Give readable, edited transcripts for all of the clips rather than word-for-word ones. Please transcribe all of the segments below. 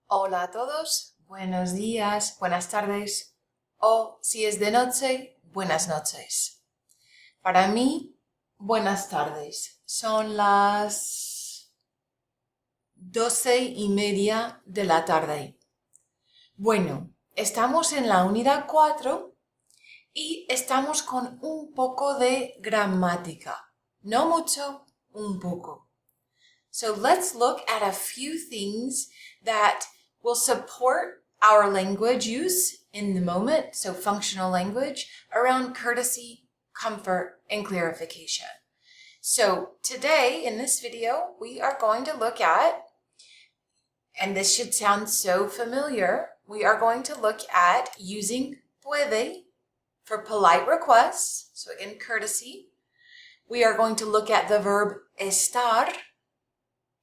Hola a todos, buenos días, buenas tardes, o si es de noche, buenas noches. Para mí, buenas tardes. Son las 12:30 de la tarde. Bueno, estamos en la unidad 4 y estamos con un poco de gramática. No mucho, un poco. So let's look at a few things that will support our language use in the moment, so functional language, around courtesy, comfort, and clarification. So today in this video, we are going to look at, and this should sound so familiar, we are going to look at using puede for polite requests, so again, courtesy. We are going to look at the verb estar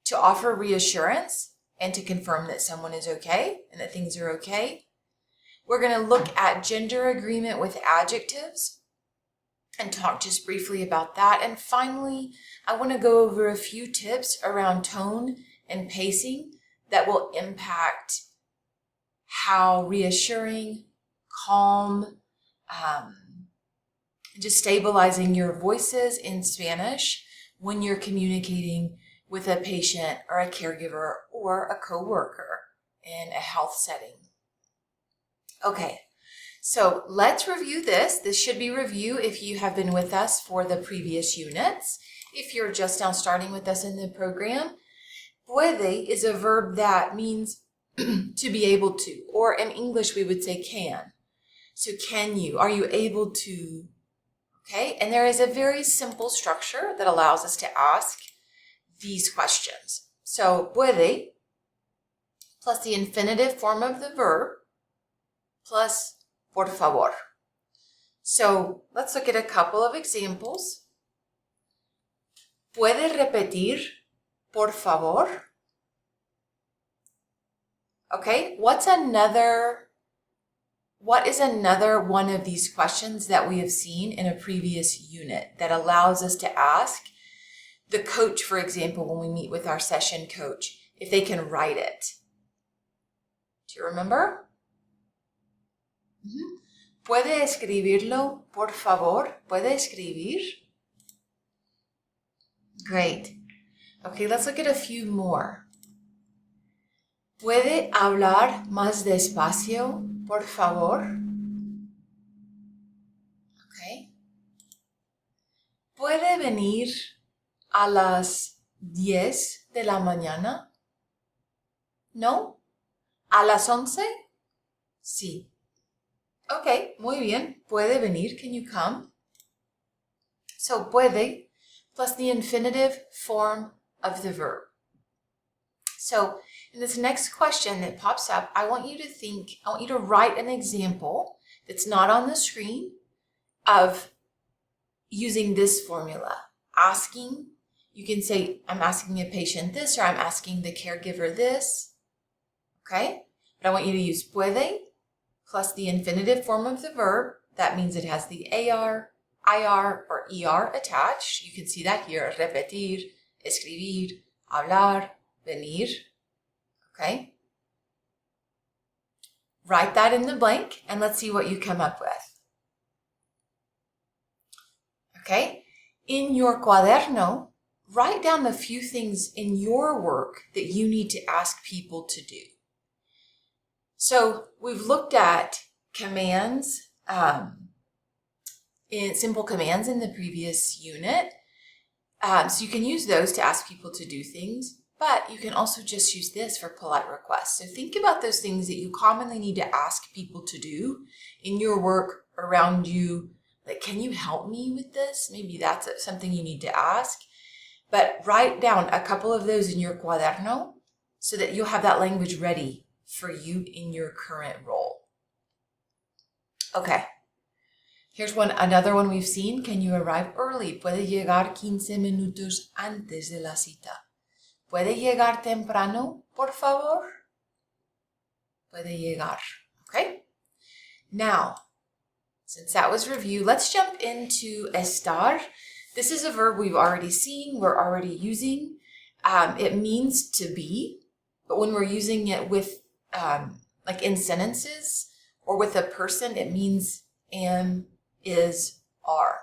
to offer reassurance and to confirm that someone is okay and that things are okay. We're going to look at gender agreement with adjectives and talk just briefly about that. And finally, I want to go over a few tips around tone and pacing that will impact how reassuring, calm, just stabilizing your voices in Spanish when you're communicating with a patient or a caregiver or a coworker in a health setting. Okay, so let's review this. This should be review if you have been with us for the previous units. If you're just now starting with us in the program, puede is a verb that means to be able to, or in English we would say can. So can you? Are you able to? Okay, and there is a very simple structure that allows us to ask these questions. So puede plus the infinitive form of the verb plus por favor. So let's look at a couple of examples. ¿Puede repetir por favor? Okay, what is another one of these questions that we have seen in a previous unit that allows us to ask the coach, for example, when we meet with our session coach, if they can write it? Do you remember? ¿Puede escribirlo, por favor? ¿Puede escribir? Great. Okay, let's look at a few more. ¿Puede hablar más despacio, por favor? Okay. ¿Puede venir a las 10 de la mañana? ¿No? ¿A las 11? Sí. Okay, muy bien. ¿Puede venir? Can you come? So puede plus the infinitive form of the verb. So in this next question that pops up, I want you to write an example that's not on the screen of using this formula. Asking, you can say, I'm asking a patient this, or I'm asking the caregiver this. Okay? But I want you to use puede plus the infinitive form of the verb. That means it has the AR, IR, or ER attached. You can see that here. Repetir, escribir, hablar, venir. Okay? Write that in the blank and let's see what you come up with. Okay? In your cuaderno, write down the few things in your work that you need to ask people to do. So we've looked at commands, in simple commands in the previous unit. So you can use those to ask people to do things, but you can also just use this for polite requests. So think about those things that you commonly need to ask people to do in your work around you. Like, can you help me with this? Maybe that's something you need to ask. But write down a couple of those in your cuaderno so that you'll have that language ready for you in your current role. Okay. Here's another one we've seen. Can you arrive early? Puede llegar 15 minutos antes de la cita. ¿Puede llegar temprano, por favor? Puede llegar. Okay? Now, since that was review, let's jump into estar. This is a verb we've already seen, we're already using. It means to be, but when we're using it with like in sentences or with a person, it means am, is, are.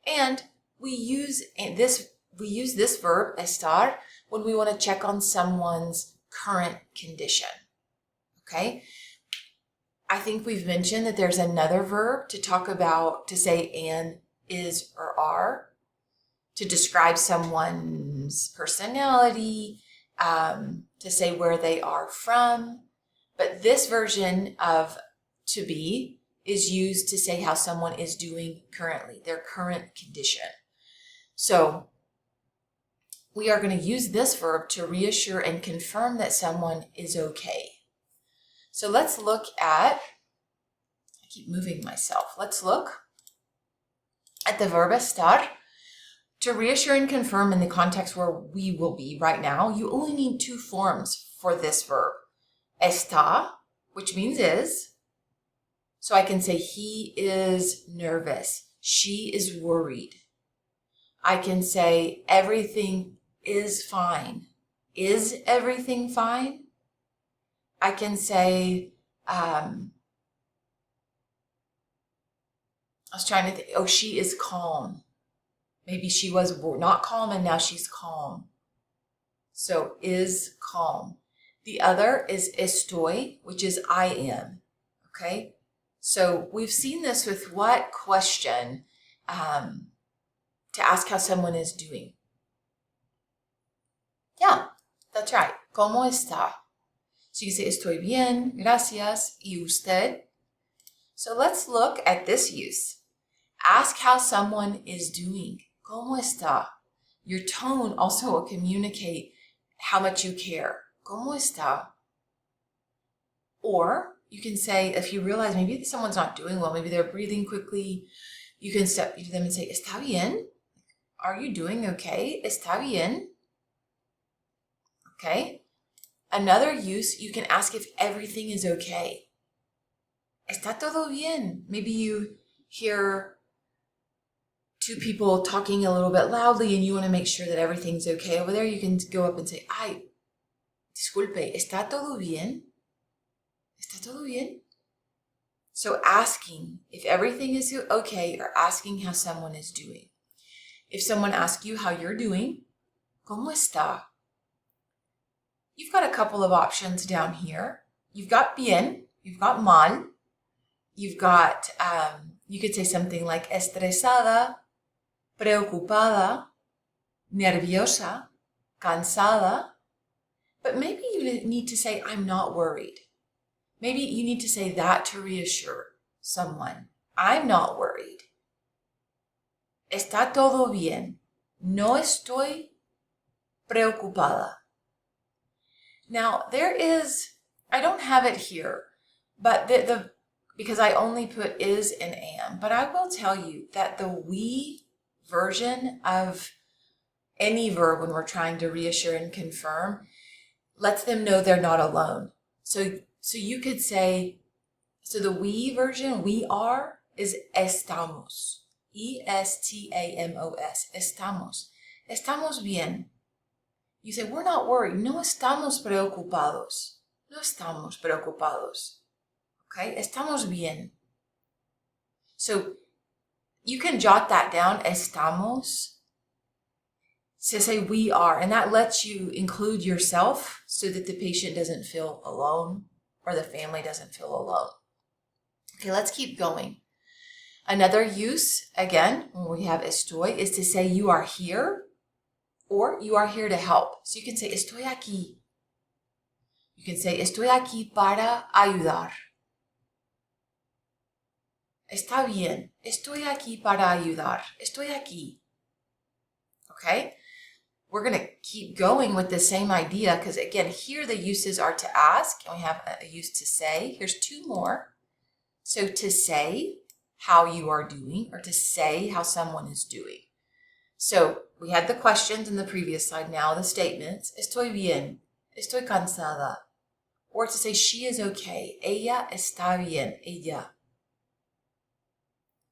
And we use this verb, estar, when we want to check on someone's current condition. Okay? I think we've mentioned that there's another verb to talk about, to say an, is, or are, to describe someone's personality, to say where they are from. But this version of to be is used to say how someone is doing currently, their current condition. So we are going to use this verb to reassure and confirm that someone is okay. So let's look at, I keep moving myself. Let's look at the verb estar. To reassure and confirm in the context where we will be right now, you only need two forms for this verb. Está, which means is. So I can say he is nervous. She is worried. I can say everything is fine. Is everything fine? I can say, I was trying to think, oh, she is calm. Maybe she was not calm and now she's calm. So is calm. The other is estoy, which is I am. Okay? So we've seen this with what question to ask how someone is doing. Yeah, that's right. ¿Cómo está? So you say estoy bien, gracias, y usted. So let's look at this use. Ask how someone is doing. ¿Cómo está? Your tone also will communicate how much you care. ¿Cómo está? Or you can say, if you realize maybe someone's not doing well, maybe they're breathing quickly, you can step to them and say, ¿Está bien? Are you doing okay? ¿Está bien? Okay. Another use, you can ask if everything is okay. ¿Está todo bien? Maybe you hear two people talking a little bit loudly and you want to make sure that everything's okay. Over there, you can go up and say, ay, disculpe, ¿está todo bien? ¿Está todo bien? So asking if everything is okay or asking how someone is doing. If someone asks you how you're doing, ¿Cómo está? You've got a couple of options down here. You've got bien, you've got mal, you've got, you could say something like estresada, preocupada, nerviosa, cansada. But maybe you need to say, I'm not worried. Maybe you need to say that to reassure someone. I'm not worried. Está todo bien. No estoy preocupada. Now, there is, I don't have it here, but because I only put is and am, but I will tell you that the we version of any verb when we're trying to reassure and confirm lets them know they're not alone. So you could say, so the we version, we are, is estamos. E-S-T-A-M-O-S. Estamos. Estamos bien. You say, we're not worried. No estamos preocupados. No estamos preocupados. Okay? Estamos bien. So you can jot that down, estamos, to say we are, and that lets you include yourself so that the patient doesn't feel alone or the family doesn't feel alone. Okay, let's keep going. Another use, again, when we have estoy, is to say you are here or you are here to help. So you can say estoy aquí. You can say estoy aquí para ayudar. Está bien. Estoy aquí para ayudar. Estoy aquí. Okay? We're going to keep going with the same idea because, again, here the uses are to ask, and we have a use to say. Here's two more. So to say how you are doing or to say how someone is doing. So we had the questions in the previous slide, now the statements. Estoy bien. Estoy cansada. Or to say she is okay. Ella está bien. Ella.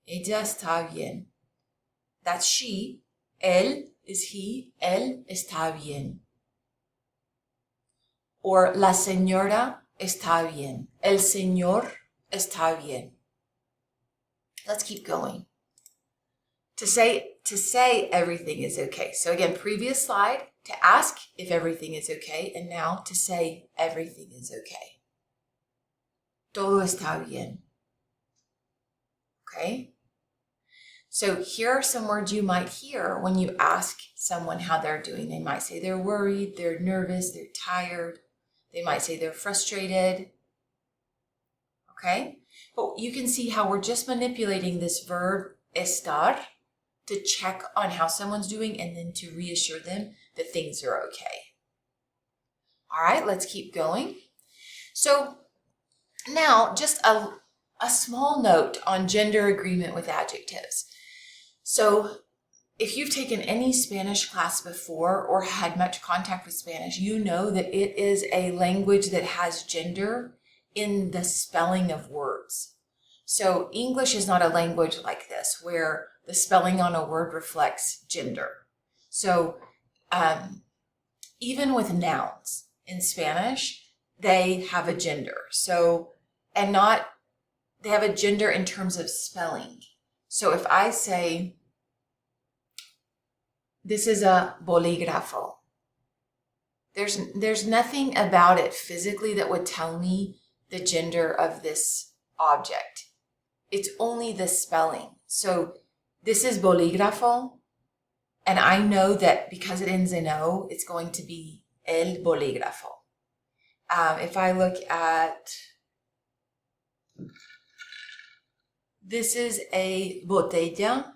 Ella está bien. That's she. Él is he. Él está bien. Or la señora está bien. El señor está bien. Let's keep going. To say everything is okay. So again, previous slide, to ask if everything is okay, and now to say everything is okay. Todo está bien. Okay? So here are some words you might hear when you ask someone how they're doing. They might say they're worried, they're nervous, they're tired. They might say they're frustrated. Okay? But you can see how we're just manipulating this verb estar to check on how someone's doing and then to reassure them that things are okay. All right, let's keep going. So now just a small note on gender agreement with adjectives. So if you've taken any Spanish class before or had much contact with Spanish, you know that it is a language that has gender in the spelling of words. So English is not a language like this where the spelling on a word reflects gender. So even with nouns in Spanish, they have a gender. So, they have a gender in terms of spelling. So if I say, this is a bolígrafo, there's nothing about it physically that would tell me the gender of this object. It's only the spelling. So this is bolígrafo, and I know that because it ends in O, it's going to be el bolígrafo. If I look at, this is a botella.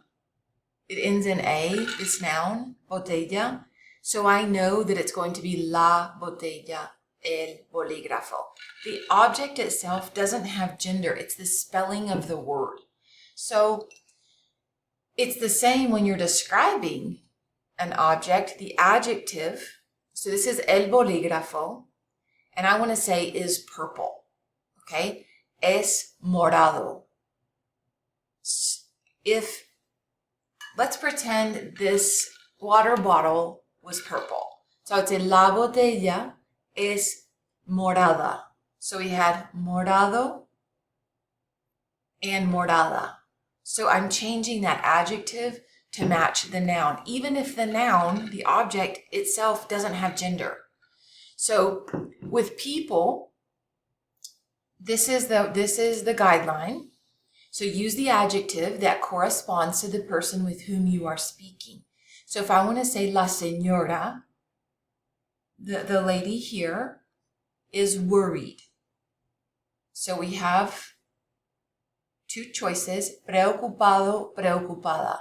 It ends in A, this noun, botella. So I know that it's going to be la botella, el bolígrafo. The object itself doesn't have gender. It's the spelling of the word. So it's the same when you're describing an object, the adjective. So this is el bolígrafo, and I want to say is purple. Okay? Es morado. Let's pretend this water bottle was purple. So I would say la botella es morada. So we had morado and morada. So I'm changing that adjective to match the noun, even if the noun, the object itself, doesn't have gender. So with people, this is the guideline. So use the adjective that corresponds to the person with whom you are speaking. So if I want to say la señora, the lady here is worried. So we have two choices, preocupado, preocupada.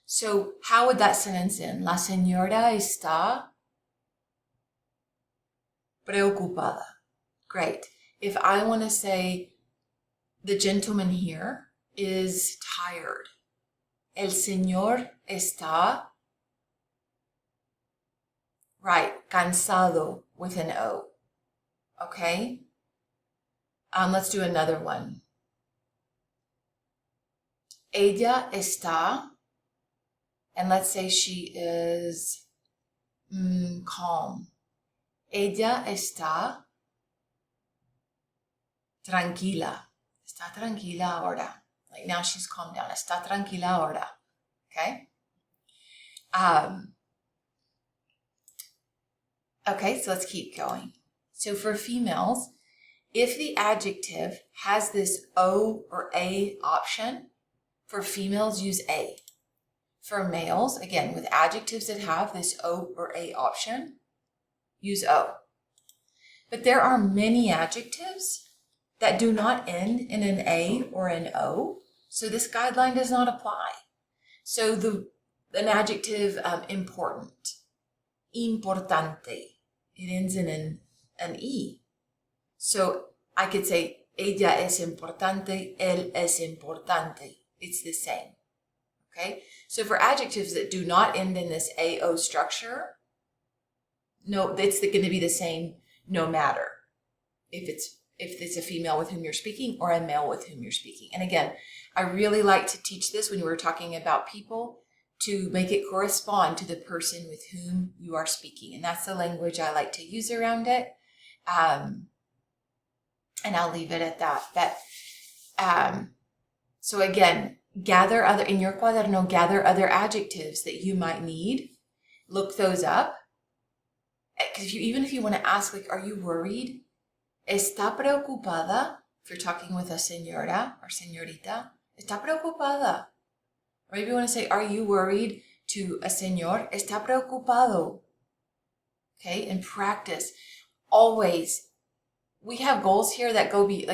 So how would that sentence end? La señora está preocupada. Great. If I want to say the gentleman here is tired, el señor está, right, cansado with an O. Okay? Let's do another one. Ella está, and let's say she is calm. Ella está tranquila. Está tranquila ahora. Like now she's calmed down. Está tranquila ahora. Okay? Okay, so let's keep going. So for females, if the adjective has this O or A option, for females, use A. For males, again, with adjectives that have this O or A option, use O. But there are many adjectives that do not end in an A or an O, so this guideline does not apply. So an adjective, important, importante, it ends in an E. So I could say, ella es importante, él es importante. It's the same. Okay? So for adjectives that do not end in this AO structure, no, it's going to be the same no matter if it's a female with whom you're speaking or a male with whom you're speaking. And again, I really like to teach this when we're talking about people to make it correspond to the person with whom you are speaking. And that's the language I like to use around it. And I'll leave it at that. So again, in your cuaderno, gather other adjectives that you might need. Look those up. Because even if you want to ask, like, are you worried? ¿Está preocupada? If you're talking with a señora or señorita, ¿está preocupada? Or maybe you want to say, are you worried, to a señor? ¿Está preocupado? Okay, and practice. Always. We have goals here that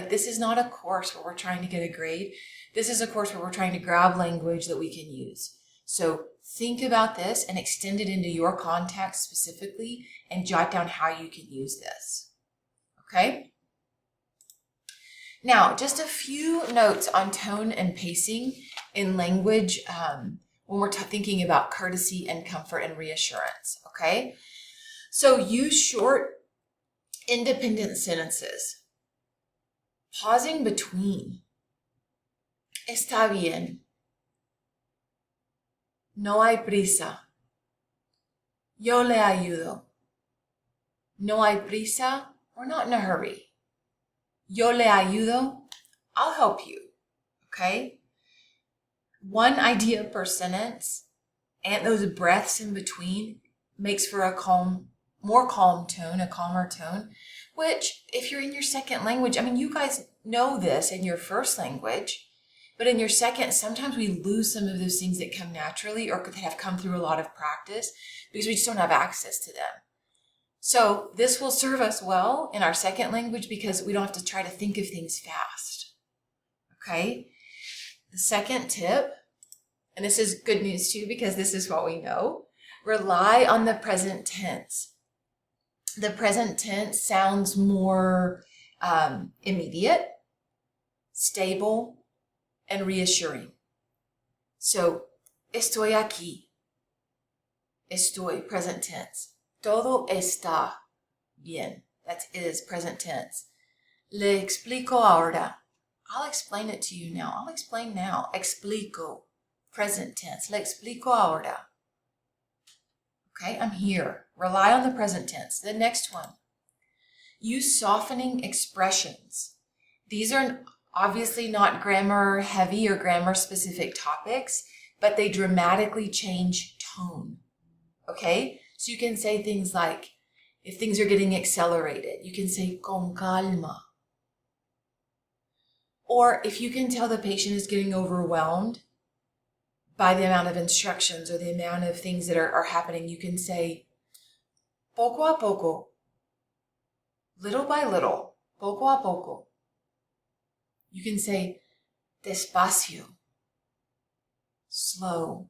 this is not a course where we're trying to get a grade. This is a course where we're trying to grab language that we can use. So think about this and extend it into your context specifically and jot down how you can use this. Okay? Now, just a few notes on tone and pacing in language when we're thinking about courtesy and comfort and reassurance. Okay? So use short, independent sentences. Pausing between. Está bien. No hay prisa. Yo le ayudo. No hay prisa. We're not in a hurry. Yo le ayudo. I'll help you. Okay? One idea per sentence and those breaths in between makes for a more calm tone, a calmer tone, which if you're in your second language, I mean, you guys know this in your first language, but in your second, sometimes we lose some of those things that come naturally or that have come through a lot of practice because we just don't have access to them. So this will serve us well in our second language because we don't have to try to think of things fast. Okay? The second tip, and this is good news too because this is what we know, rely on the present tense. The present tense sounds more immediate, stable, and reassuring. So, estoy aquí. Estoy, present tense. Todo está bien. That is present tense. Le explico ahora. I'll explain it to you now. I'll explain now. Explico, present tense. Le explico ahora. Okay, I'm here. Rely on the present tense. The next one. Use softening expressions. These are obviously not grammar heavy or grammar specific topics, but they dramatically change tone. Okay, so you can say things like, if things are getting accelerated, you can say con calma. Or if you can tell the patient is getting overwhelmed by the amount of instructions or the amount of things that are happening, you can say poco a poco, little by little, poco a poco. You can say despacio, slow.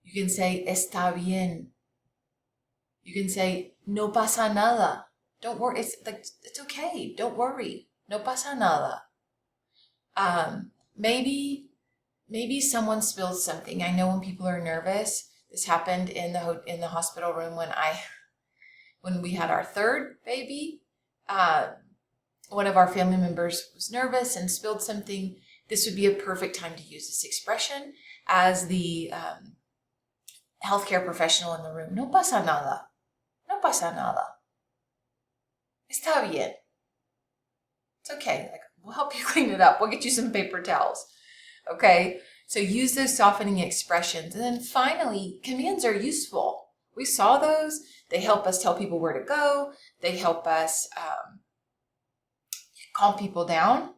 You can say está bien. You can say no pasa nada. Don't worry. It's okay. Don't worry. No pasa nada. Maybe someone spilled something. I know when people are nervous. This happened in the hospital room when we had our third baby. One of our family members was nervous and spilled something. This would be a perfect time to use this expression as the healthcare professional in the room. No pasa nada. No pasa nada. Está bien. It's okay. We'll help you clean it up. We'll get you some paper towels. Okay? So use those softening expressions. And then finally, commands are useful. We saw those. They help us tell people where to go. They help us calm people down.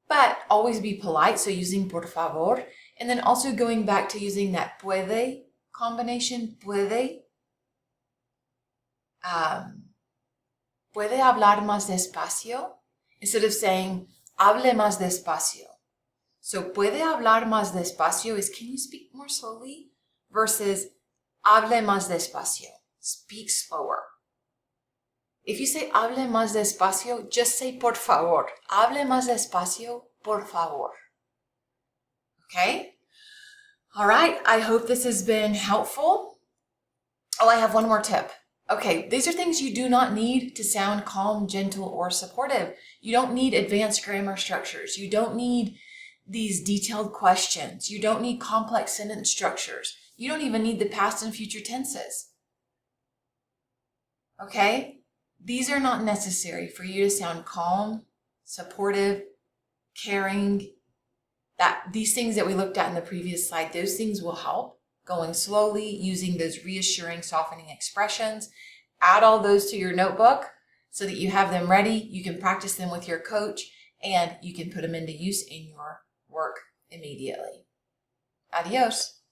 But always be polite. So using por favor. And then also going back to using that puede combination. Puede. Puede hablar más despacio. Instead of saying, hable más despacio. So, puede hablar más despacio is, can you speak more slowly? Versus, hable más despacio. Speak slower. If you say, hable más despacio, just say, por favor. Hable más despacio, por favor. Okay? All right. I hope this has been helpful. Oh, I have one more tip. Okay, these are things you do not need to sound calm, gentle, or supportive. You don't need advanced grammar structures. You don't need these detailed questions. You don't need complex sentence structures. You don't even need the past and future tenses. Okay? These are not necessary for you to sound calm, supportive, caring, that these things that we looked at in the previous slide, those things will help. Going slowly, using those reassuring, softening expressions. Add all those to your notebook so that you have them ready. You can practice them with your coach and you can put them into use in your work immediately. Adios.